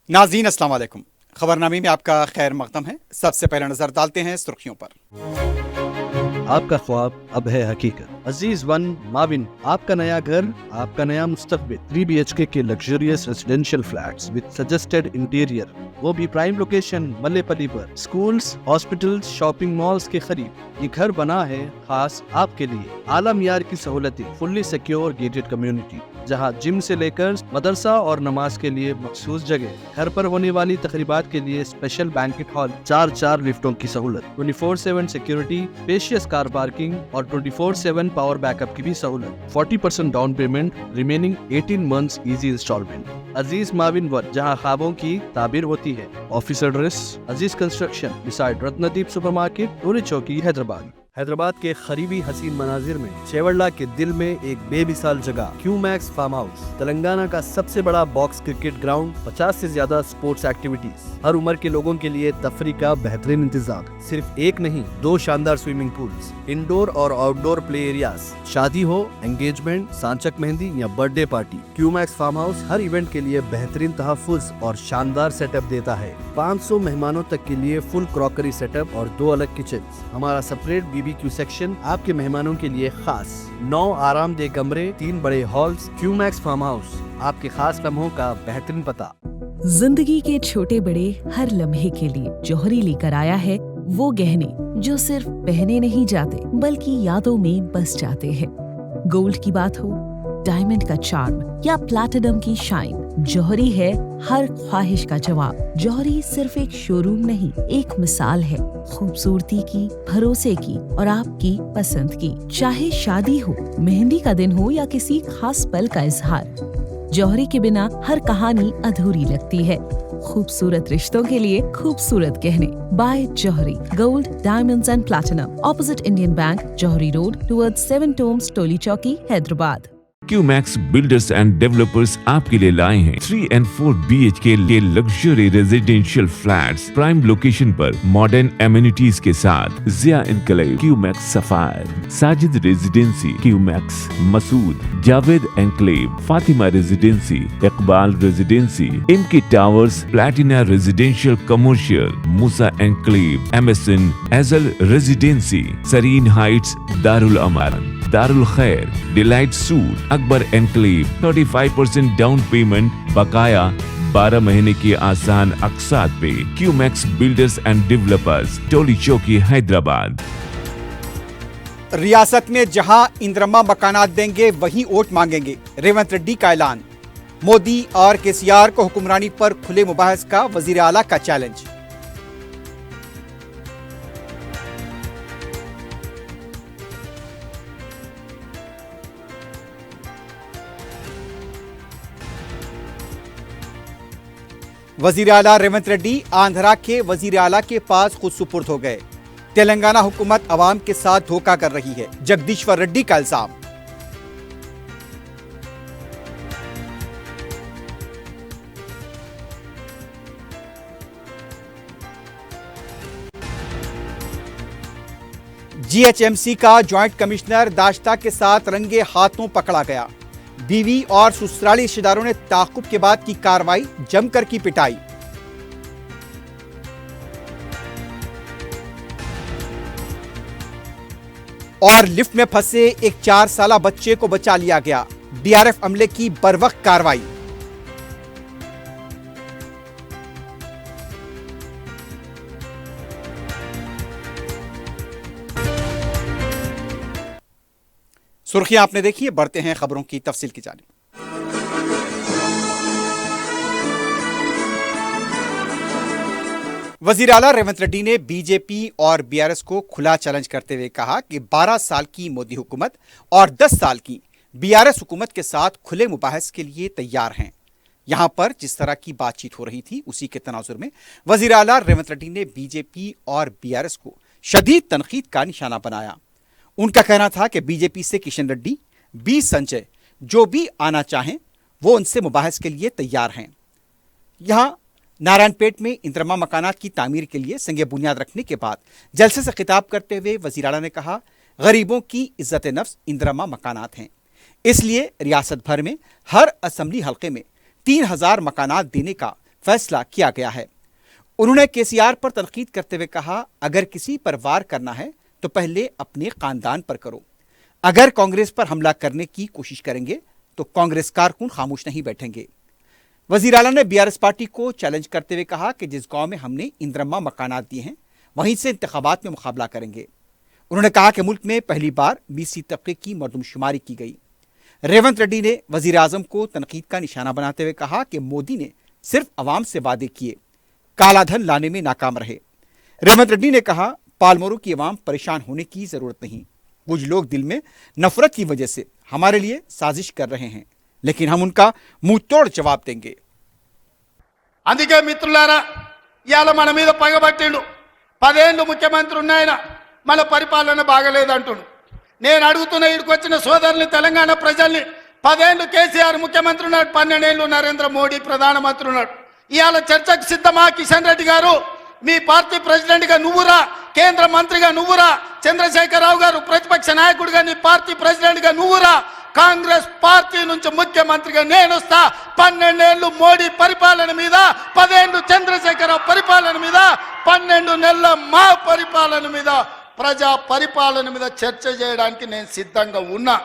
नाज़रीन अस्सलाम वालेकुम। खबरनामे में आपका खैर मकदम है। सबसे पहले नजर डालते हैं सुर्खियों पर। आपका ख्वाब अब है हकीकत। अजीज वन माविन, आपका नया घर, आपका नया मुस्तकबिल। 3 BHK के luxurious residential flats with suggested interior, वो भी प्राइम लोकेशन मल्लेपल्ली पर, स्कूल्स, हॉस्पिटल्स, शॉपिंग मॉल्स के करीब। ये घर बना है खास आपके लिए। आला मियार की सहूलतें, फुल्ली सिक्योर गेटेड कम्युनिटी, जहां जिम से लेकर मदरसा और नमाज के लिए मखसूस जगह, घर पर होने वाली तकरीबात के लिए स्पेशल बैंकेट हॉल, 4 लिफ्टों की सहूलत, 24/7 सिक्योरिटी, स्पेशियस कार पार्किंग और 24/7 पावर बैकअप की भी सहूलत। 40% down payment, remaining 18 months easy installment. Aziz माविन वन, जहां ख्वाबों की ताबीर होती है। Office address Aziz construction beside Ratnadeep supermarket, Toli Chowki, Hyderabad. Hyderabad के करीबी हसीन मनाजिर में, चेवड़ला के दिल में एक बेमिसाल जगह, क्यूमैक्स फार्म हाउस, तेलंगाना का सबसे बड़ा बॉक्स क्रिकेट ग्राउंड, 50 से ज्यादा स्पोर्ट्स एक्टिविटीज, हर उम्र के लोगों के लिए तफरी का बेहतरीन इंतजाम। सिर्फ एक नहीं, 2 शानदार स्विमिंग पूल्स, इंडोर और आउटडोर प्ले एरियाज। शादी हो, एंगेजमेंट, सांचक मेहंदी या birthday party, Qmax farm house हर इवेंट के लिए बेहतरीन तहफ्फुज़ और शानदार सेटअप देता है। 500 मेहमानों तक के लिए फुल क्रॉकरी सेटअप और 2 अलग किचन। हमारा सेपरेट BBQ सेक्शन आपके मेहमानों के लिए खास। 9 आरामदेह कमरे, 3 बड़े हॉल्स। क्यूमैक्स फार्म हाउस, आपके खास लम्हों का बेहतरीन पता। जिंदगी के छोटे बड़े हर लम्हे के लिए जौहरी लेकर आया है वो गहने जो सिर्फ पहने नहीं जाते बल्कि यादों में बस जाते हैं। गोल्ड की बात हो, डायमंड का चार्म या प्लैटिनम की शाइन, जौहरी है हर ख्वाहिश का जवाब। जौहरी सिर्फ एक शोरूम नहीं, एक मिसाल है खूबसूरती की, भरोसे की और आपकी पसंद की। चाहे शादी हो, मेहंदी का दिन हो या किसी खास पल का इजहार, जौहरी के बिना हर कहानी अधूरी लगती है। खूबसूरत रिश्तों के लिए खूबसूरत गहने by Jauhari. Gold, diamonds and platinum, opposite Indian bank, Jauhari road, towards 7 tombs, Toli Chowki, Hyderabad. Qmax builders and developers आपके लिए लाए हैं 3 and 4 BHK के luxury residential flats, prime location पर मॉडर्न एमिनिटीज के साथ। Zia enclave, Qmax sapphire, Sajid residency, Qmax Masood, Javed enclave, Fatima residency, Iqbal residency, MK towers, platina residential commercial, Musa enclave, MSN एजल residency, Sareen Heights, Darul अमान, दारुल खैर, delight suit, Akbar enclave, 35% down payment, बकाया 12 महीने की आसान अकसात पे। क्यूमैक्स बिल्डर्स एंड डेवलपर्स, टोली चौकी, हैदराबाद। रियासत में जहां इंदिरम्मा मकानात देंगे वहीं वोट मांगेंगे, रेवंत रेड्डी का ऐलान। मोदी और KCR को हुक्मरानी पर खुले मुबाहस का वजीर आला का चैलेंज। वजीर आला रेवंत रेड्डी आंध्रा के वजीर आला के पास खुद सुपुर्द हो गए। तेलंगाना हुकूमत अवाम के साथ धोखा कर रही है, जगदीश्वर रेड्डी का इल्जाम। GHMC का ज्वाइंट कमिश्नर दाश्ता के साथ रंगे हाथों पकड़ा गया। बीवी और ससुराली रिश्तेदारों ने ताक़ुब के बाद की कार्रवाई, जमकर की पिटाई। और लिफ्ट में फंसे एक 4 साला बच्चे को बचा लिया गया। DRF अमले की बरवक्त कार्रवाई। सुर्खियां आपने देखी है, बढ़ते हैं खबरों की तफसील की जानिब। वजीर आला रेवंत रेड्डी ने BJP और BRS को खुला चैलेंज करते हुए कहा कि 12 साल की मोदी हुकूमत और 10 साल की BRS हुकूमत के साथ खुले मुबाहस के लिए तैयार हैं। यहां पर जिस तरह की बातचीत हो रही थी उसी के तनाजुर में वजीर आला रेवंत रेड्डी ने BJP और BRS को शदीद तनकीद का निशाना बनाया। उनका कहना था कि BJP से किशन रेड्डी, B संजय जो भी आना चाहें वो उनसे मुबाहस के लिए तैयार हैं। यहां नारायणपेट में इंदिरम्मा मकानात की तामीर के लिए संगे बुनियाद रखने के बाद जलसे से खिताब करते हुए वज़ीर आला ने कहा, गरीबों की इज्जत नफ्स इंदिरम्मा मकानात हैं, इसलिए रियासत भर में हर असम्बली हल्के में 3000 मकानात देने का फैसला किया गया है। उन्होंने केसीआर पर तनकीद करते हुए कहा, अगर किसी पर वार करना है तो पहले अपने खानदान पर करो। अगर कांग्रेस पर हमला करने की कोशिश करेंगे तो कांग्रेस कारकुन खामोश नहीं बैठेंगे। वजीर आला ने बीआरएस पार्टी को चैलेंज करते हुए कहा कि जिस गांव में हमने इंदिरम्मा मकानात दिए हैं वहीं से इंतखाबात में मुकाबला करेंगे। उन्होंने कहा कि मुल्क में पहली बार बीसी तबके की मरदमशुमारी की गई। रेवंत रेड्डी ने वजीर आजम को तनकीद का निशाना बनाते हुए कहा कि मोदी ने सिर्फ अवाम से वादे किए, काला धन लाने में नाकाम रहे। रेवंत रेड्डी ने कहा, पालमोरू की अवाम परेशान होने की जरूरत नहीं। कुछ लोग दिल में नफरत की वजह से हमारे लिए साजिश कर रहे हैं, लेकिन हम उनका मुंह तोड़ जवाब देंगे। అందుకే మిత్రులారా, ఇవాళ మన మీద పగబట్టిండు. 10 ఏళ్ళు ముఖ్యమంత్రి ఉన్నాయన, మన పరిపాలన బాగలేదంటుడు. నేను అడుగుతున్న ఇక్కడికొచ్చిన సోదరుల్ని, తెలంగాణ ప్రజల్ని, 10 ఏళ్ళు కేసీఆర్ ముఖ్యమంత్రి ఉన్నాడు, 12 ఏళ్ళు నరేంద్ర మోడీ ప్రధానమంత్రి ఉన్నాడు. ఇవాళ చర్చకు సిద్ధమా? కిషన్ రెడ్డి గారు, మీ పార్టీ ప్రెసిడెంట్గా నువ్వురా, కేంద్ర మంత్రిగా నువ్వురా, చంద్రశేఖరరావు గారు ప్రతిపక్ష నాయకుడిగా నీ పార్టీ ప్రెసిడెంట్గా నువ్వురా, కాంగ్రెస్ పార్టీ నుంచి ముఖ్యమంత్రిగా నేను వస్తా. 12 ఏళ్ళు మోడీ పరిపాలన మీద, 10 ఏళ్ళు చంద్రశేఖరరావు పరిపాలన మీద, 12 నెలల మా పరిపాలన మీద, ప్రజా పరిపాలన మీద చర్చ చేయడానికి నేను సిద్ధంగా ఉన్నా.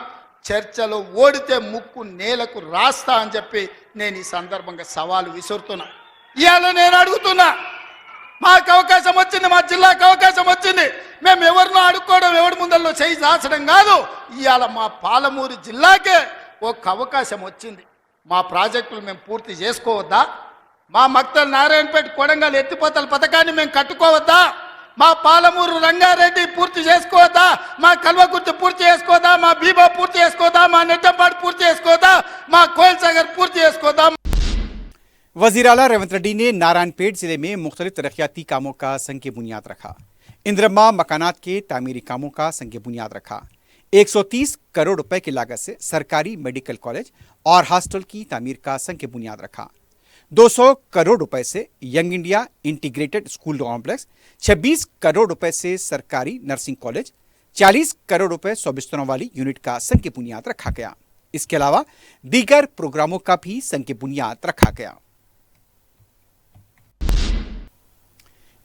చర్చలో ఓడితే ముక్కు నేలకు రాస్తా అని చెప్పి నేను ఈ సందర్భంగా సవాలు విసురుతున్నా. ఇవాళ నేను అడుగుతున్నా, మాకు అవకాశం వచ్చింది, మా జిల్లాకు అవకాశం వచ్చింది. మేము ఎవరినో అడుక్కోవడం, ఎవరి ముందల్లో చేయి దాచడం కాదు. ఇవాళ మా పాలమూరు జిల్లాకే ఒక అవకాశం వచ్చింది. మా ప్రాజెక్టులు మేము పూర్తి చేసుకోవద్దా? మా మక్తల్ నారాయణపేట కొడంగల్ ఎత్తిపోతల పథకాన్ని మేము కట్టుకోవద్దా? మా పాలమూరు రంగారెడ్డి పూర్తి చేసుకోవద్దా? మా కల్వకుర్తి పూర్తి చేసుకోవద్దా? మా బీబా పూర్తి చేసుకోవద్దా? మా నెట్టంపాడు పూర్తి చేసుకోవద్దా? మా కోయిల్ సాగర్ పూర్తి చేసుకోవద్దా? वजीर आला रेवंत रेड्डी ने नारायणपेट जिले में मुख्तलिफ तरक्याती कामों का संग बुनियाद रखा। इंदिरम्मा मकानात के तामीरी कामों का संग बुनियाद रखा। 130 करोड़ रुपए की लागत से सरकारी मेडिकल कॉलेज और हॉस्टल की तामीर का संग बुनियाद रखा। 200 करोड़ रुपए से young India integrated school complex, 26 crore रुपए से सरकारी नर्सिंग कॉलेज, 40 करोड़ रुपए 100 बिस्तरों वाली यूनिट का संग बुनियाद रखा गया। इसके अलावा दीगर प्रोग्रामों का भी संग बुनियाद रखा गया।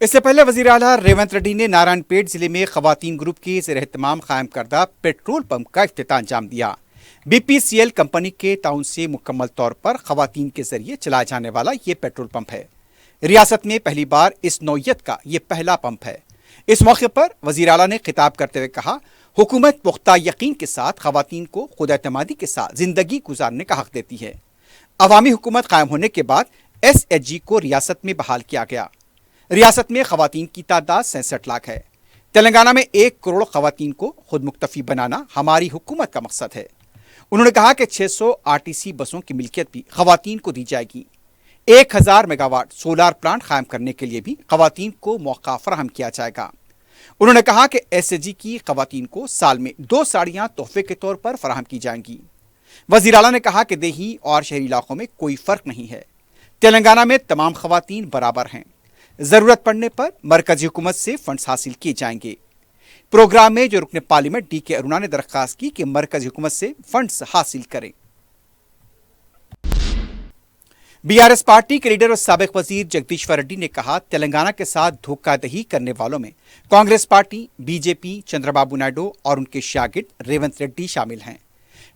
इससे पहले वजीर आला रेवंत रेड्डी ने नारायणपेट जिले में खवातीन ग्रुप के ज़ेर एहतमाम कायम करदा पेट्रोल पंप का इफ्तिताह अंजाम दिया। बीपीसीएल कंपनी के ताउन से मुकम्मल तौर पर खवातीन के जरिए चलाया जाने वाला ये पेट्रोल पंप है। रियासत में पहली बार इस नौयत का ये पहला पंप है। इस मौके पर वजीर आला ने खिताब करते हुए कहा, हुकूमत पुख्ता यकीन के साथ खवातीन को खुद एतमादी के साथ जिंदगी गुजारने का हक देती है। अवामी हुकूमत कायम होने के बाद SHG को रियासत में बहाल किया गया। रियासत में खवातीन की तादाद 67 लाख है। तेलंगाना में 1 करोड़ खवातीन को खुद मुक्तफी बनाना हमारी हुकूमत का मकसद है। उन्होंने कहा कि 600 RTC बसों की मिल्कियत भी खवातीन को दी जाएगी। 1000 मेगावाट सोलार प्लांट कायम करने के लिए भी खवातीन को मौका फराहम किया जाएगा। उन्होंने कहा कि SHG की खवातीन को साल में 2 साड़ियां तोहफे के तौर पर फराहम की जाएंगी। वजीर आला ने कहा कि देही और शहरी इलाकों में कोई फर्क नहीं है। तेलंगाना में तमाम खवातीन बराबर हैं। जरूरत पड़ने पर मरकजी हुकूमत से फंड्स हासिल किए जाएंगे। प्रोग्राम में जो रुकने पार्लियामेंट DK अरुणा ने दरख्वास्त की कि मरकजी हुकूमत से फंड्स हासिल करें। बीआरएस पार्टी के लीडर और साबिक वजीर जगदीश्वर रेड्डी ने कहा, तेलंगाना के साथ धोखाधड़ी करने वालों में कांग्रेस पार्टी, बीजेपी, चंद्रबाबू नायडू और उनके शागिर्द रेवंत रेड्डी शामिल हैं।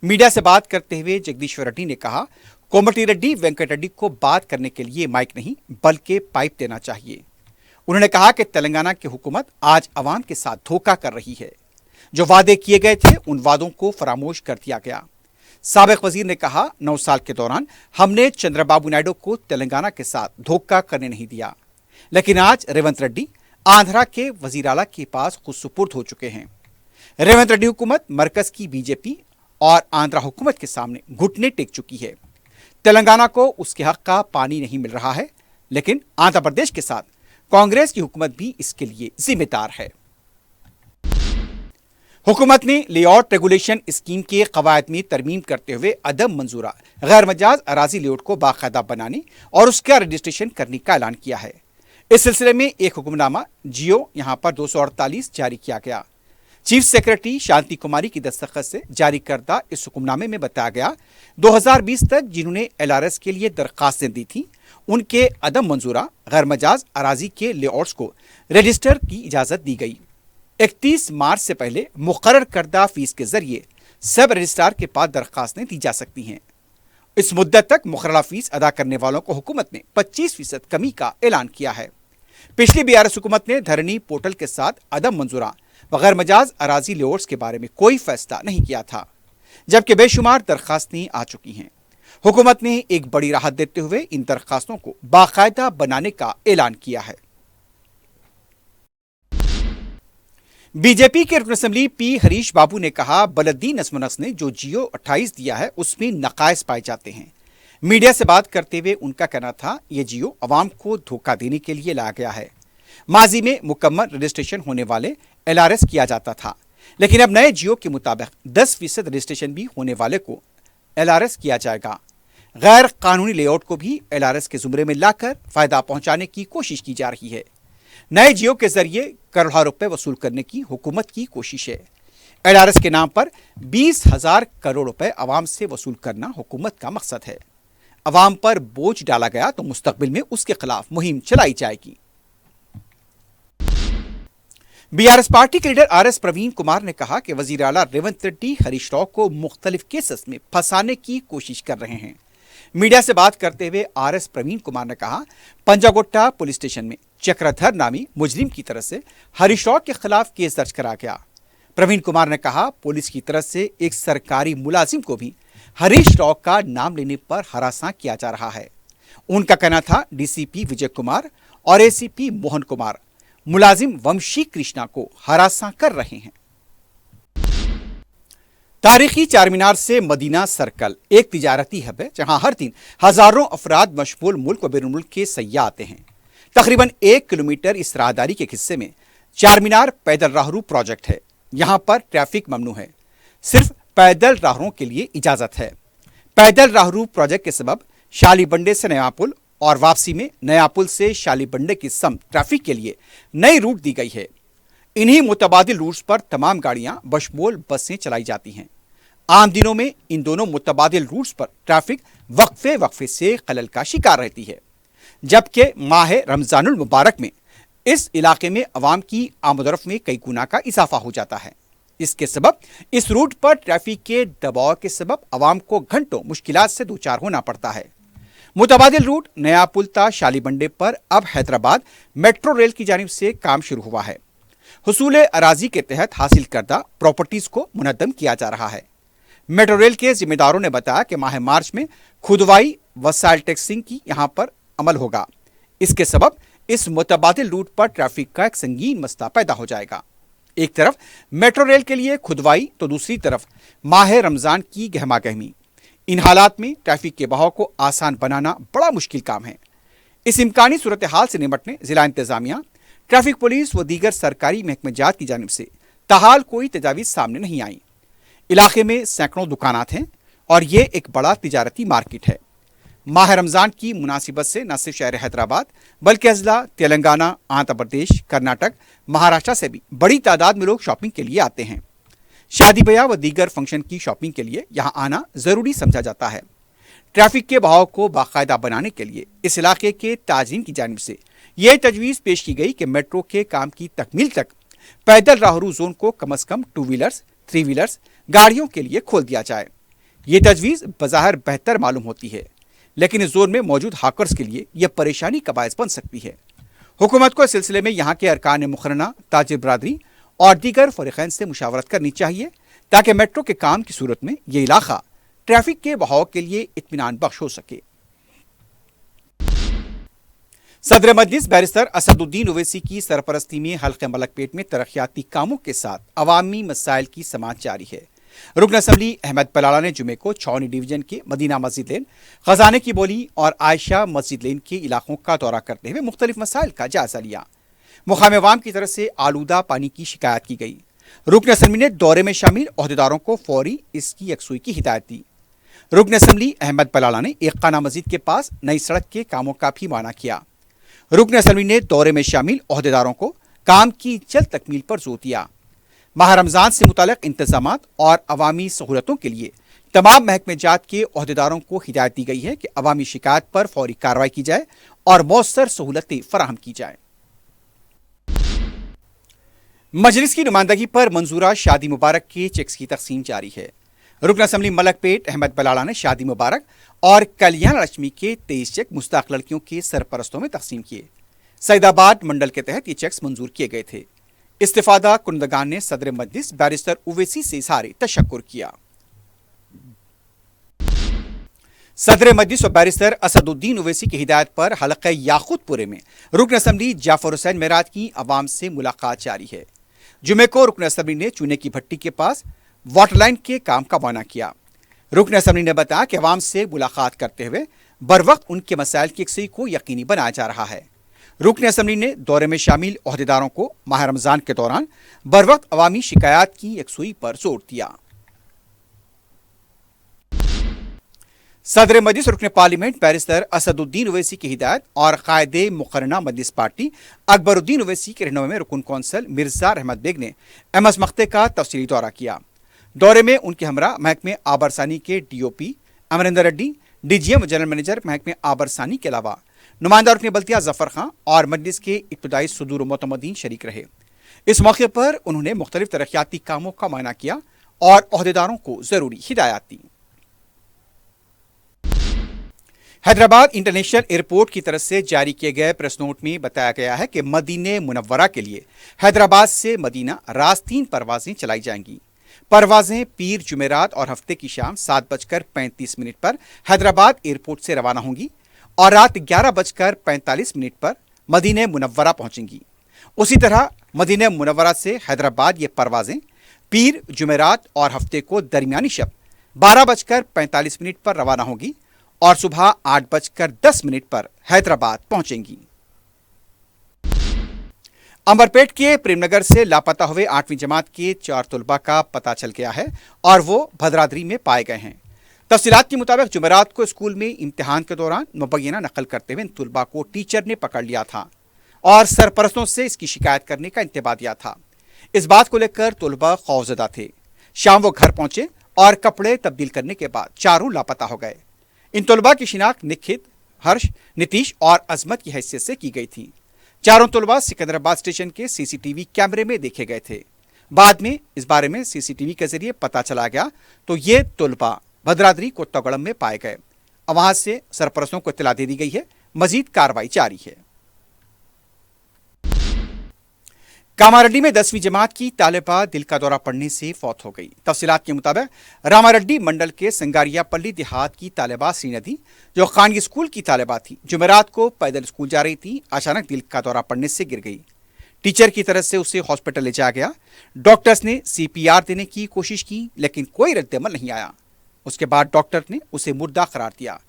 मीडिया से बात करते हुए जगदीश्वर रेड्डी ने कहा, कोमटी रेड्डी वेंकट रेड्डी को बात करने के लिए माइक नहीं बल्कि पाइप देना चाहिए। उन्होंने कहा कि तेलंगाना की हुकूमत आज अवाम के साथ धोखा कर रही है। जो वादे किए गए थे उन वादों को फरामोश कर दिया गया। साबिक वजीर ने कहा, 9 साल के दौरान हमने चंद्रबाबू नायडू को तेलंगाना के साथ धोखा करने नहीं दिया, लेकिन आज रेवंत रेड्डी आंध्रा के वजीर आला के पास खुद सुपुर्द हो चुके हैं। रेवंत रेड्डी हुकूमत मरकज की बीजेपी और आंध्रा हुकूमत के सामने घुटने टेक चुकी है। तेलंगाना को उसके हक का पानी नहीं मिल रहा है, लेकिन आंध्र प्रदेश के साथ कांग्रेस की हुकूमत भी इसके लिए जिम्मेदार है। हुकूमत ने लेआउट रेगुलेशन स्कीम के कवायद में तरमीम करते हुए अदम मंजूरा गैर मजाज अराजी लेआउट को बाकायदा बनाने और उसका रजिस्ट्रेशन करने का ऐलान किया है। इस सिलसिले में एक हुक्मनामा जियो यहां पर 248 जारी किया गया। चीफ सेक्रेटरी शांति कुमारी की दस्तखत से जारी करदा इस हुक्मनामे में बताया गया, 2020 तक जिन्होंने LRS के लिए दरखास्तें दी थी उनके अदम मंजूरा गैर मजाज अराजी के लेआउट्स को रजिस्टर की इजाजत दी गई। 31 मार्च से पहले मुकर्रर करदा फीस के जरिए सब रजिस्ट्रार के पास दरखास्तें दी जा सकती हैं। इस मुद्दत तक मुकर्ररा फीस अदा करने वालों को हुकूमत ने 25% कमी का ऐलान किया है। पिछली बीआरएस हुकूमत ने धरनी पोर्टल के साथ अदम मंजूरा व गैर मजाज अराजी लेआउट्स के बारे में कोई फैसला नहीं किया था, जबकि बेशुमार दरखास्तें आ चुकी हैं। हुकूमत ने एक बड़ी राहत देते हुए इन दरखास्तों को बाकायदा बनाने का ऐलान किया है। बीजेपी के रुकन असेंबली पी हरीश बाबू ने कहा, बलदी नस्मनस ने जो जियो 28 दिया है उसमें नकायस पाए जाते हैं। मीडिया से बात करते हुए उनका कहना था, ये जियो अवाम को धोखा देने के लिए लाया गया है। माजी में मुकम्मल रजिस्ट्रेशन होने वाले LRS किया जाता था, लेकिन अब नए जियो के मुताबिक 10% रजिस्ट्रेशन भी होने वाले को LRS किया जाएगा। गैर कानूनी लेआउट को भी LRS के जुमरे में लाकर फायदा पहुंचाने की कोशिश की जा रही है। नए जियो के जरिए करोड़ों रुपए वसूल करने की हुकूमत की कोशिश है। LRS के नाम पर 20,000 करोड़ रुपए अवाम से वसूल करना हुकूमत का मकसद है। अवाम पर बोझ डाला गया तो मुस्तकबिल में उसके खिलाफ मुहिम चलाई जाएगी। बीआरएस पार्टी के लीडर RS प्रवीण कुमार ने कहा कि वजीर आला रेवंत रेड्डी हरीश राव को मुख्तलिफ केसेस में फंसाने की कोशिश कर रहे हैं। मीडिया से बात करते हुए RS प्रवीण कुमार ने कहा, पंजागोट्टा पुलिस स्टेशन में चक्रधर नामी मुजरिम की तरफ से हरीश राव के खिलाफ केस दर्ज करा गया। प्रवीण कुमार ने कहा, पुलिस की तरफ से एक सरकारी मुलाजिम को भी हरीश राव का नाम लेने पर हरासा किया जा रहा है। उनका कहना था, DCP विजय कुमार और ACP मोहन कुमार मुलाजिम वंशी कृष्णा को हरासा कर रहे हैं। तारीखी चार मीनार से मदीना सर्कल एक तिजारती हब है, जहां हर दिन हजारों अफराद मशमूल मुल्क व बैरून मुल्क के सयाह आते हैं। तकरीबन 1 किलोमीटर इस राहदारी के हिस्से में चार मीनार पैदल राहरू प्रोजेक्ट है। यहां पर ट्रैफिक ममनू है, सिर्फ पैदल राहरों के लिए इजाजत है। पैदल राहरू प्रोजेक्ट के सबब शाली बंडे से नया पुल और वापसी में नया पुल से शाली बंडे की सम ट्रैफिक के लिए नई रूट दी गई है। इन्हीं मुतबादिल रूट्स पर तमाम गाड़ियां बशमूल बसें चलाई जाती हैं। आम दिनों में इन दोनों मुतबादिल रूट्स पर ट्रैफिक वक्फे से खलल का शिकार रहती है, जबकि माह रमजानुल मुबारक में इस इलाके में अवाम की आमदोरफ्त में कई गुना का इजाफा हो जाता है। इसके सबब इस रूट पर ट्रैफिक के दबाव के सबब अवाम को घंटों मुश्किलात से दो चार होना पड़ता है। मुतबादिल रूट नया पुल ता शाली बंडे पर अब हैदराबाद मेट्रो रेल की जानिब से काम शुरू हुआ है। हुसूल अराजी के तहत हासिल करदा प्रॉपर्टीज को मुनद्दम किया जा रहा है। मेट्रो रेल के जिम्मेदारों ने बताया कि माह मार्च में खुदवाई वसाइल टैक्सिंग की यहां पर अमल होगा। इसके सबब इस मुतबादिल रूट पर ट्रैफिक का एक संगीन मसला पैदा हो जाएगा। एक तरफ मेट्रो रेल के लिए खुदवाई तो दूसरी तरफ माह रमजान की गहमा गहमी। इन हालात में ट्रैफिक के बहाव को आसान बनाना बड़ा मुश्किल काम है। इस इम्कानी सूरत हाल से निपटने जिला इंतजामिया, ट्रैफिक पुलिस व दीगर सरकारी महकमेजात की जानिब से ताहाल कोई तजावीज़ सामने नहीं आई। इलाके में सैकड़ों दुकानात हैं और ये एक बड़ा तिजारती मार्केट है। माह रमजान की मुनासिबत से न सिर्फ शहर हैदराबाद बल्कि अजला, तेलंगाना, आंध्र प्रदेश, कर्नाटक, महाराष्ट्र से भी बड़ी तादाद में लोग शॉपिंग के लिए आते हैं। शादी ब्याह व दीगर फंक्शन की शॉपिंग के लिए यहाँ आना जरूरी समझा जाता है। ट्रैफिक के बहाव को बाकायदा बनाने के लिए इस इलाके के ताजीन की जानिब से यह तजवीज़ पेश की गई कि मेट्रो के काम की तकमील तक पैदल राहरू जोन को कम अज कम 2 व्हीलर्स, 3 व्हीलर्स गाड़ियों के लिए खोल दिया जाए। ये तजवीज़ बज़ाहिर बेहतर मालूम होती है, लेकिन इस जोन में मौजूद हाकर्स के लिए यह परेशानी का बायस बन सकती है। हुकूमत को इस सिलसिले में यहाँ के अरकान मुखरना, ताजिर बरादरी और दीगर फरीक़ैन से मुशावरत करनी चाहिए, ताकि मेट्रो के काम की सूरत में यह इलाका ट्रैफिक के बहाव के लिए इत्मीनान बख्श हो सके। सदर मजलिस बैरिस्टर असदुद्दीन ओवैसी की सरपरस्ती में हल्के मलकपेट में तरक्याती कामों के साथ अवामी मसाइल की समाअत जारी है। रुकन असम्बली अहमद पलाला ने जुमे को छावनी डिवीजन के मदीना मस्जिद लेन, खजाने की बोली और आयशा मस्जिद लेन के इलाकों का दौरा करते हुए मुख्तलिफ मसाइल का जायजा लिया। मुकामी अवाम की तरफ से आलूदा पानी की शिकायत की गई। रुकन असम्बली ने दौरे में शामिल ओहदेदारों को फौरी इसकी यकसुई की हिदायत दी। रुकन असम्बली अहमद पलाला ने एक खाना मस्जिद के पास नई सड़क के कामों का भी माना किया। रुकन असम्बली ने दौरे में शामिल ओहदेदारों को काम की जल्द तकमील पर जोर दिया। माह रमजान से मुताल्लिक इंतजामात और अवामी सहूलतों के लिए तमाम महकमे जात के अहदेदारों को हिदायत दी गई है कि अवामी शिकायत पर फौरी कार्रवाई की जाए और मौसर सहूलतें फराहम की जाए। मजलिस की नुमाइंदगी पर मंजूरा शादी मुबारक के चेक्स की तकसीम जारी है। रुकन असम्बली मलकपेट अहमद बलाला ने शादी मुबारक और कल्याण लक्ष्मी के 23 चेक मुस्ताक लड़कियों के सरपरस्तों में तकसीम किए। सईदाबाद मंडल के तहत ये चेक्स मंजूर किए गए थे। इस्तिफादा कुंदगान ने सदर मजलिस बैरिस्टर उवैसी से इज़हार तशक्कुर किया। सदर मजलिस और बैरिस्टर असदुद्दीन उवैसी की हिदायत पर हलक़े याकूतपुरे में रुकन असम्बली जाफर हुसैन मेराज की आवाम से मुलाकात जारी है। जुमे को रुकन असम्बली ने चूने की भट्टी के पास वाटर लाइन के काम का मुआयना किया। रुकन असम्बली ने बताया कि आवाम से मुलाकात करते हुए बर वक्त उनके मसाइल की यकसई को यकीनी बनाया जा रहा है। रुकन असम्बली ने दौरे में शामिल अहदेदारों को माह रमजान के दौरान बर वक्त अवामी शिकायत की यकसुई पर जोर दिया। सदर मजलिस रुकन पार्लियामेंट बैरिस्टर असदुद्दीन उवैसी की हिदायत और कायदे मुकर्रना मजलिस पार्टी अकबरुद्दीन उवैसी के रहनुमा में रुकन कौंसल मिर्जा रहमत बेग ने एमएस मख्ते का तफसीली दौरा किया। दौरे में उनके हमरा महकमे आबरसानी के DOP Amarinder Reddy, DGM general manager महकमे आबरसानी के अलावा नुमाइंदा रुकन बल्दिया जफर खां और मजलिस के इब्तदाई सदूर मोतमदीन शरीक रहे। इस मौके पर उन्होंने मुख्तलिफ तरक्याती कामों का मुआयना किया और अहदेदारों को जरूरी हिदायत दी। हैदराबाद इंटरनेशनल एयरपोर्ट की तरफ से जारी किए गए प्रेस नोट में बताया गया है कि मदीने मुनव्वरा के लिए हैदराबाद से मदीना रात 3 परवाजें चलाई जाएंगी। परवाजें पीर, जुमेरात और हफ्ते की शाम 7:35 पर हैदराबाद एयरपोर्ट से रवाना होंगी और रात 11:45 पर मदीने मुनव्वरा पहुंचेंगी। उसी तरह मदीने मुनव्वरा से हैदराबाद ये परवाजें पीर, जुमेरात और हफ्ते को दरमियानी शब 12:45 पर रवाना होंगी और सुबह 8:10 पर हैदराबाद पहुंचेंगी। अंबरपेट के प्रेमनगर से लापता हुए 8वीं जमात के 4 तलबा का पता चल गया है और वो भद्राद्री में पाए गए हैं। तफसीलात के मुताबिक जुमेरात को स्कूल में इम्तिहान के दौरान मुबैना नकल करते हुए इन तलबा को टीचर ने पकड़ लिया था और सरपरस्तों से इसकी शिकायत करने का इंतबा दिया था। इस बात को लेकर तलबा खौफजदा थे। शाम वो घर पहुंचे और कपड़े तब्दील करने के बाद चारों लापता हो गए। इन तलबा की शिनाख्त निखित, हर्ष, नीतीश और अजमत की हैसियत से की गई थी। चारों तलबा सिकंदराबाद स्टेशन के CCTV कैमरे में देखे गए थे। बाद में इस बारे में CCTV के जरिए पता चला गया तो ये तलबा भद्राद्री कोत्तागुड़म में पाए गए। वहां से सरपरस्तों को इत्तला दे दी गई है। मजीद कार्रवाई जारी है। कामारेड्डी में 10वीं जमात की तालिबा दिल का दौरा पड़ने से फौत हो गई। तफसीलात के मुताबिक रामारेड्डी मंडल के संगारियापल्ली देहात की तालिबा श्रीनदी, जो खानगी स्कूल की तालिबा थी, जुमेरात को पैदल स्कूल जा रही थी, अचानक दिल का दौरा पड़ने से गिर गई। टीचर की तरफ से उसे हॉस्पिटल ले जाया गया। डॉक्टर्स ने CPR देने की कोशिश की लेकिन कोई रद्दअमल नहीं आया। उसके बाद डॉक्टर ने उसे मुर्दा करार दिया।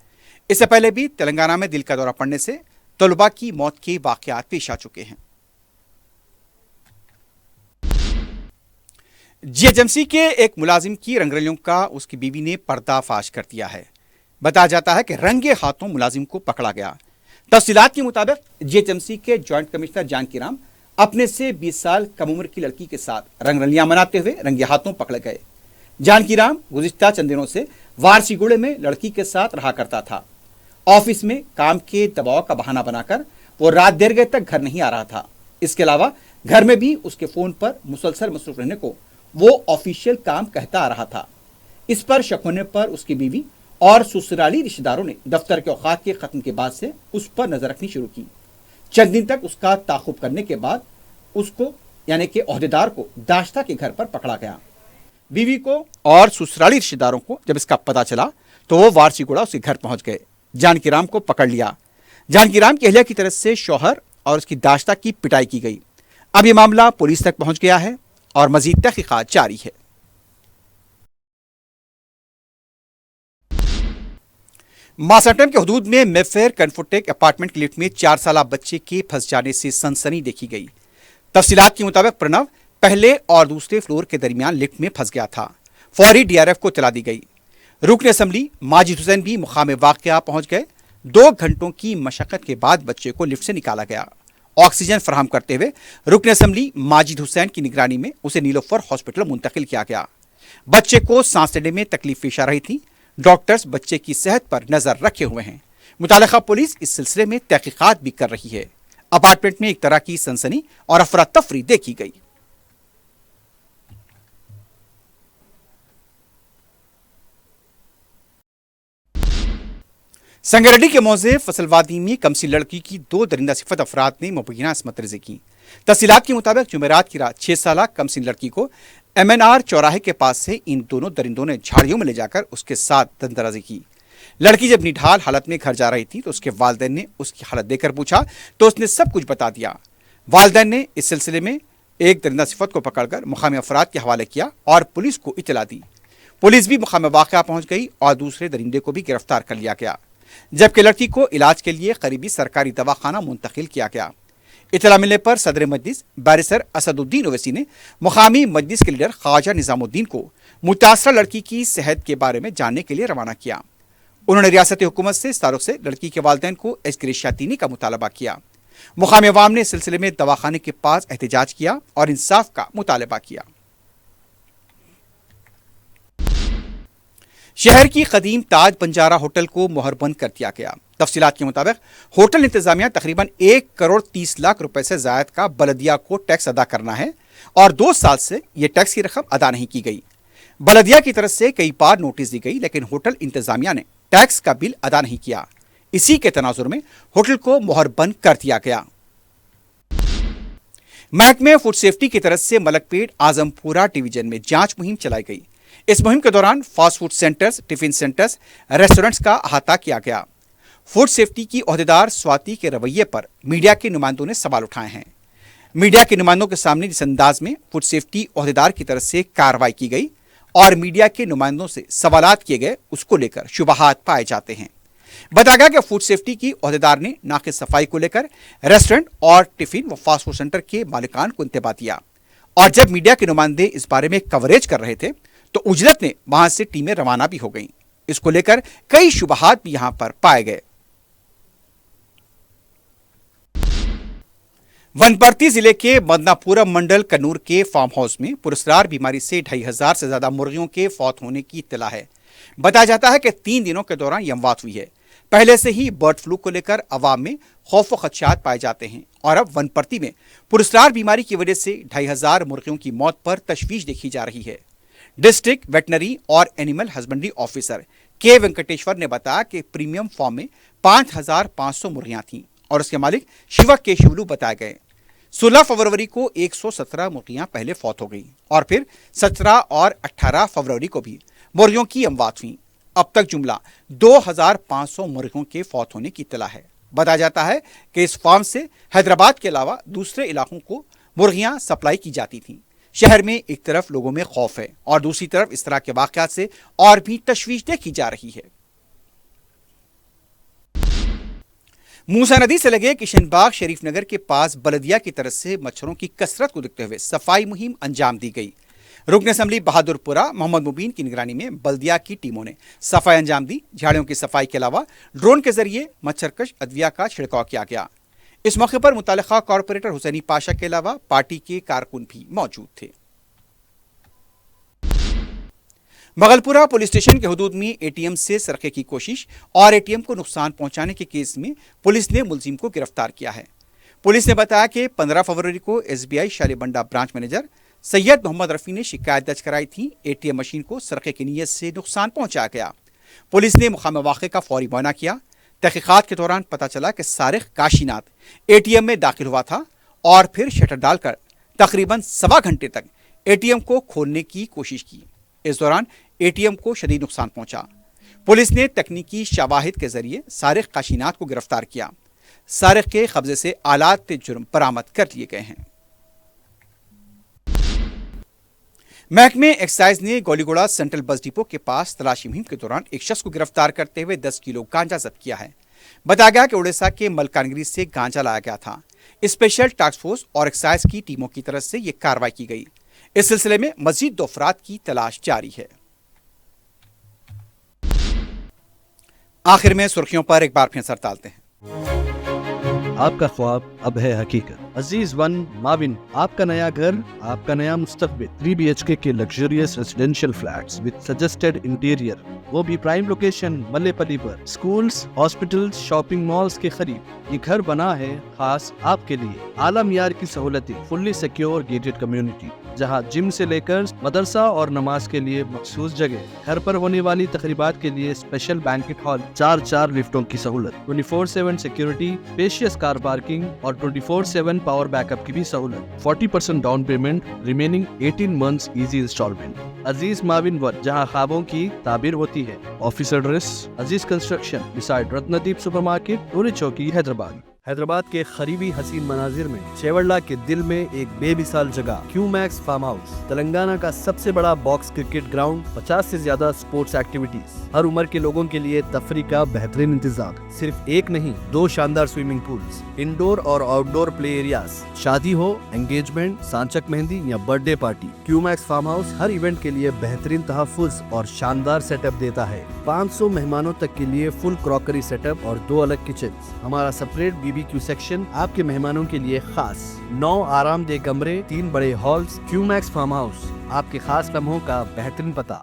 इससे पहले भी तेलंगाना में दिल का दौरा पड़ने से तलबा की मौत के वाकयात पेश आ चुके हैं। GHMC के एक मुलाजिम की रंगरलियों का उसकी बीवी ने पर्दाफाश कर दिया है। बताया जाता है कि रंगे हाथों मुलाजिम को पकड़ा गया। तफसीलात के मुताबिक GHMC के जॉइंट कमिश्नर जानकी राम अपने से 20 साल कम उम्र की लड़की के साथ रंगरलियां मनाते हुए रंगे हाथों पकड़े गए। जानकी राम गुज़िश्ता चंद दिनों से वारसीगुड़े में लड़की के साथ रहा करता था। ऑफिस में काम के दबाव का बहाना बनाकर वो रात देर गए तक घर नहीं आ रहा था। इसके अलावा घर में भी उसके फोन पर मुसलसल मसरूफ रहने को वो ऑफिशियल काम कहता आ रहा था। इस पर शक होने पर उसकी बीवी और ससुराली रिश्तेदारों ने दफ्तर के औकात के खत्म के बाद से उस पर नजर रखनी शुरू की। चंद दिन तक उसका ताक़ुब करने के बाद उसको यानी कि ओहदेदार को दाश्ता के घर पर पकड़ा गया। बीवी को और ससुराली रिश्तेदारों को जब इसका पता चला तो वो वारसीगुड़ा उसके घर पहुंच गए। जानकी राम को पकड़ लिया। जानकी राम की अहलिया की तरफ से शौहर और उसकी दाश्ता की पिटाई की गई। अब ये मामला पुलिस तक पहुंच गया है और मजीद तहकीकात जारी है। मासाटम के हदूद में मेफेयर कन्फोटेक अपार्टमेंट की लिफ्ट में 4 साला बच्चे के फंस जाने से सनसनी देखी गई। तफसीलात के मुताबिक प्रणव पहले और दूसरे फ्लोर के दरमियान लिफ्ट में फंस गया था। फौरी DRF को इत्तला दी गई। रुकन असम्बली माजिद हुसैन भी मुकाम वाक़या पहुंच गए। 2 घंटों की मशक्क़त के बाद बच्चे को लिफ्ट से निकाला गया। ऑक्सीजन फराहम करते हुए रुकन असम्बली माजिद हुसैन की निगरानी में उसे नीलोफर हॉस्पिटल मुंतकिल किया गया। बच्चे को सांस लेने में तकलीफ पेश आ रही थी। डॉक्टर्स बच्चे की सेहत पर नजर रखे हुए हैं। मुतालिका पुलिस इस सिलसिले में तहकीकात भी कर रही है। अपार्टमेंट में एक तरह की सनसनी और अफरा तफरी देखी गई। संगारेड्डी के मौजे फसलवादी में कमसिन लड़की की 2 दरिंदा सिफत अफराद ने मुबैना इसमत रेज़ी की। तफसीलात के मुताबिक जुमेरात की रात 6 साल कमसिन लड़की को MNR चौराहे के पास से इन दोनों दरिंदों ने झाड़ियों में ले जाकर उसके साथ दंदराजी की। लड़की जब निढाल हालत में घर जा रही थी तो उसके वालिदैन ने उसकी हालत देखकर पूछा तो उसने सब कुछ बता दिया। वालिदैन ने इस सिलसिले में एक दरिंदा सिफत को पकड़कर मुकामी अफराद के हवाले किया और पुलिस को इतला दी। पुलिस भी मुकाम वाक़या पहुंच गई और दूसरे दरिंदे को भी गिरफ्तार कर लिया गया, जबकि लड़की को इलाज के लिए करीबी सरकारी दवाखाना मुंतकिल किया गया। इतला मिलने पर सदर मजलिस बैरिस्टर असदुद्दीन ओवैसी ने मुकामी मजलिस के लीडर ख्वाजा निजामुद्दीन को मुतासरा लड़की की सेहत के बारे में जानने के लिए रवाना किया। उन्होंने रियासती हुकूमत से इस ताल्लुक से लड़की के वालिदैन को एजकरेशातीनी का मुतालबा किया। मुकामी अवाम ने इस सिलसिले में दवाखाने के पास एहतजाज किया और इंसाफ का मुतालबा किया। शहर की कदीम ताज बंजारा होटल को मोहरबंद कर दिया गया। तफसीलात के मुताबिक होटल इंतजामिया तकरीबन 1 करोड़ 30 लाख रुपए से जायद का बलदिया को टैक्स अदा करना है और 2 साल से यह टैक्स की रकम अदा नहीं की गई। बलदिया की तरफ से कई बार नोटिस दी गई, लेकिन होटल इंतजामिया ने टैक्स का बिल अदा नहीं किया। इसी के तनाजुर में होटल को मोहरबंद कर दिया गया। महकमे फूड सेफ्टी की तरफ से मलकपेट आजमपुरा डिवीजन में जांच मुहिम चलाई गई। इस मुहिम के दौरान fast food centres, tiffin centres, restaurants का अहाता किया गया। फूड सेफ्टी की ओहदेदार स्वाति के रवैये पर मीडिया के नुमाइंदों ने सवाल उठाए हैं। मीडिया के नुमाइंदों के सामने जिस अंदाज में फूड सेफ्टी ओहदेदार की तरफ से कार्रवाई की गई और मीडिया के नुमाइंदों से सवालात किए गए, उसको लेकर शुबहात पाए जाते हैं। बताया गया कि फूड सेफ्टी की ओहदेदार ने नाक़िस सफाई को लेकर रेस्टोरेंट और टिफिन व फास्ट फूड सेंटर के मालिकान को इंतबाह दिया और जब मीडिया के नुमाइंदे इस बारे में कवरेज कर रहे थे तो उजलत ने वहां से टीमें रवाना भी हो गईं। इसको लेकर कई शुबहात भी यहां पर पाए गए। वनपर्ती जिले के मदनापुरम मंडल कन्नूर के फार्म हाउस में पुरस्कार बीमारी से 2500 से ज्यादा मुर्गियों के फौत होने की इत्तला है। बताया जाता है कि 3 दिनों के दौरान यह अमवात हुई है। पहले से ही बर्ड फ्लू को लेकर अवाम में खौफ व खदशात पाए जाते हैं और अब वनपर्ती में पुरस्कार बीमारी की वजह से 2500 मुर्गियों की मौत पर तशवीश देखी जा रही है। डिस्ट्रिक्ट वेटनरी और एनिमल हस्बेंड्री ऑफिसर के वेंकटेश्वर ने बताया कि प्रीमियम फार्म में 5500 मुर्गियां थीं और उसके मालिक शिवा केशवलू बताए गए। 16 फरवरी को 117 मुर्गियां पहले फौत हो गई और फिर 17 और 18 फरवरी को भी मुर्गियों की अमवात हुई। अब तक जुमला 2500 मुर्गियों के फौत होने की इत्तला है। बताया जाता है कि इस फार्म से हैदराबाद के अलावा दूसरे इलाकों को मुर्गियां सप्लाई की जाती थीं। शहर में एक तरफ लोगों में खौफ है और दूसरी तरफ इस तरह के वाकयात से और भी तशवीश देखी जा रही है। मूसा नदी से लगे किशनबाग शरीफ नगर के पास बलदिया की तरफ से मच्छरों की कसरत को देखते हुए सफाई मुहिम अंजाम दी गई। रुकन असम्बली बहादुरपुरा मोहम्मद मुबीन की निगरानी में बल्दिया की टीमों ने सफाई अंजाम दी। झाड़ियों की सफाई के अलावा ड्रोन के जरिए मच्छरकश अद्विया का छिड़काव किया गया। इस मौके पर मुतालिका कॉर्पोरेटर हुसैनी पाशा के अलावा पार्टी के कारकुन भी मौजूद थे। मगलपुरा पुलिस स्टेशन के हुदूद में एटीएम से सरके की कोशिश और एटीएम को नुकसान पहुंचाने के केस में पुलिस ने मुलजिम को गिरफ्तार किया है। पुलिस ने बताया कि 15 फरवरी को SBI Shalibanda branch manager Syed Mohammed Rafi ने शिकायत दर्ज कराई थी। एटीएम मशीन को सरके की नीयत से नुकसान पहुंचाया गया। पुलिस ने मुकाम वाक़े का फौरी मुआयना किया। तहकीकात के दौरान पता चला कि सारिक काशीनाथ एटीएम में दाखिल हुआ था और फिर शटर डालकर तकरीबन 1.25 घंटे तक एटीएम को खोलने की कोशिश की। इस दौरान एटीएम को शदीद नुकसान पहुंचा। पुलिस ने तकनीकी शवाहिद के जरिए सारिक काशीनाथ को गिरफ्तार किया। सारिक के कब्जे से आलात जुर्म बरामद कर लिए गए हैं। महकमे एक्साइज ने गोलीगोड़ा सेंट्रल बस डिपो के पास तलाशी मुहिम के दौरान एक शख्स को गिरफ्तार करते हुए 10 किलो गांजा जब्त किया है। बताया गया कि उड़ीसा के मलकानगिरी से गांजा लाया गया था। स्पेशल टास्क फोर्स और एक्साइज की टीमों की तरफ से यह कार्रवाई की गई। इस सिलसिले में मजीद 2 अफराद की तलाश जारी है। आखिर में सुर्खियों पर एक बार फिर नजर डालते हैं। आपका ख्वाब अब है हकीकत। अजीज वन माविन, आपका नया घर, आपका नया मुस्तकबिल। 3 BHK के luxurious residential flats with suggested interior, वो भी प्राइम लोकेशन मल्लेपल्ली पर। स्कूल्स, हॉस्पिटल्स, शॉपिंग मॉल्स के करीब ये घर बना है खास आपके लिए। आला मियार की सहूलतें, फुल्ली सिक्योर गेटेड कम्युनिटी जहां जिम से लेकर मदरसा और नमाज के लिए मखसूस जगह। घर पर होने वाली तकरीबात के लिए स्पेशल बैंकेट हॉल, 4 लिफ्टों की सहूलत, 24/7 सिक्योरिटी, स्पेशियस कार पार्किंग और 24/7 पावर बैकअप की भी सहूलत। 40% down payment, remaining 18 months easy installment. Aziz माविन वन, जहां ख्वाबों की ताबीर होती है। Office address Aziz construction beside Ratnadeep supermarket, Toli Chowki, Hyderabad. Hyderabad के करीबी हसीन मनाजिर में चेवड़ला के दिल में एक बेमिसाल जगह क्यूमैक्स फार्म हाउस, तेलंगाना का सबसे बड़ा बॉक्स क्रिकेट ग्राउंड, 50 से ज्यादा स्पोर्ट्स एक्टिविटीज, हर उम्र के लोगों के लिए तफरी का बेहतरीन इंतजाम। सिर्फ एक नहीं, 2 शानदार स्विमिंग पूल्स, इंडोर और आउटडोर प्ले एरियाज। शादी हो, एंगेजमेंट, सांचक मेहंदी या birthday party, Qmax farm house हर इवेंट के लिए बेहतरीन तहफ्फुज़ और शानदार सेटअप देता है। 500 मेहमानों तक के लिए फुल क्रॉकरी सेटअप और 2 अलग किचन। हमारा सेपरेट BBQ सेक्शन आपके मेहमानों के लिए खास। 9 आरामदेह कमरे, 3 बड़े हॉल्स। क्यूमैक्स फार्म हाउस, आपके खास लम्हों का बेहतरीन पता।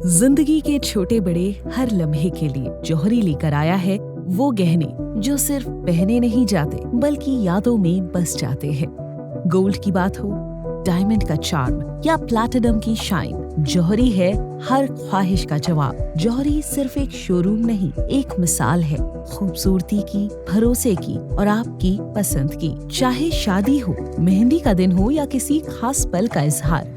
जिंदगी के छोटे बड़े हर लम्हे के लिए जौहरी लेकर आया है वो गहने जो सिर्फ पहने नहीं जाते बल्कि यादों में बस जाते हैं। गोल्ड की बात हो, डायमंड का चार्म या प्लैटिनम की शाइन, जौहरी है हर ख्वाहिश का जवाब। जौहरी सिर्फ एक शोरूम नहीं, एक मिसाल है खूबसूरती की, भरोसे की और आपकी पसंद की। चाहे शादी हो, मेहंदी का दिन हो या किसी खास पल का इजहार,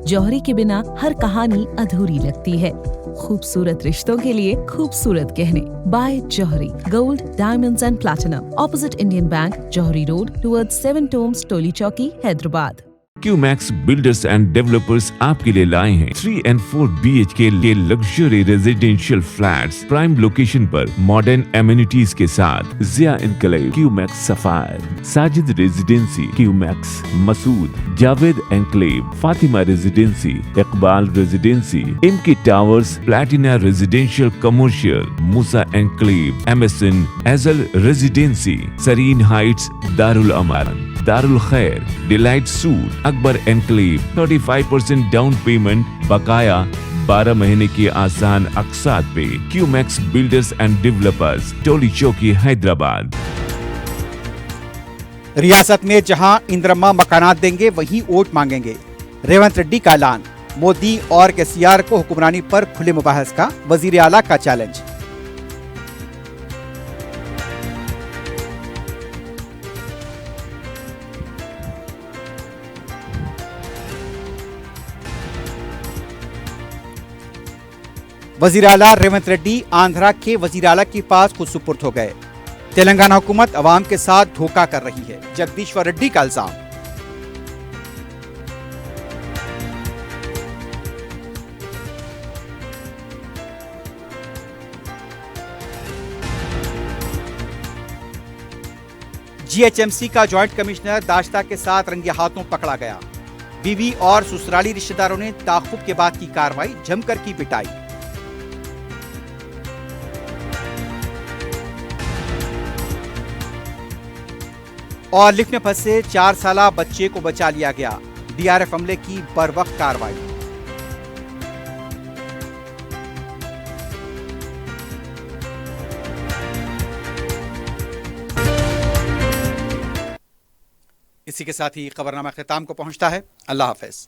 जौहरी के बिना हर कहानी अधूरी लगती है। खूबसूरत रिश्तों के लिए खूबसूरत गहने by Jauhari, gold, diamonds and platinum, opposite Indian bank, Jauhari road, towards 7 tombs, Toli Chowki, Hyderabad. Qmax builders and developers आपके लिए लाए हैं 3 and 4 BHK के luxury residential flats, prime location पर मॉडर्न एमिनिटीज के साथ। Zia enclave, Qmax sapphire, Sajid residency, Qmax Masood, Javed enclave, Fatima residency, Iqbal residency, MK towers, platina residential commercial, Musa enclave, MSN एजल residency, Sareen Heights, Darul अमान, दारुल खैर, delight suit, Akbar enclave, 35% down payment, बकाया 12 महीने की आसान अकसात पे। क्यूमैक्स बिल्डर्स एंड डेवलपर्स, टोली चौकी, हैदराबाद। रियासत में जहां इंद्रम्मा मकानात देंगे वहीं वोट मांगेंगे, रेवंत रेड्डी का ऐलान। मोदी और केसीआर को हुक्मरानी पर खुले मुबाहस का वजीर आला का चैलेंज। वजीर आला रेवंत रेड्डी आंध्रा के वजीर आला के पास खुद सुपुर्द हो गए। तेलंगाना हुकूमत अवाम के साथ धोखा कर रही है, जगदीश्वर रेड्डी का इल्जाम। GHMC का जॉइंट कमिश्नर दाश्ता के साथ रंगे हाथों पकड़ा गया। बीवी और ससुराली रिश्तेदारों ने ताक़ुब के बाद की कार्रवाई, जमकर की पिटाई। और लिफ्ट में फंसे 4 साला बच्चे को बचा लिया गया। DRF अमले की बरवक्त कार्रवाई। इसी के साथ ही खबरनामा ख़िताम को पहुंचता है। अल्लाह हाफ़िज़।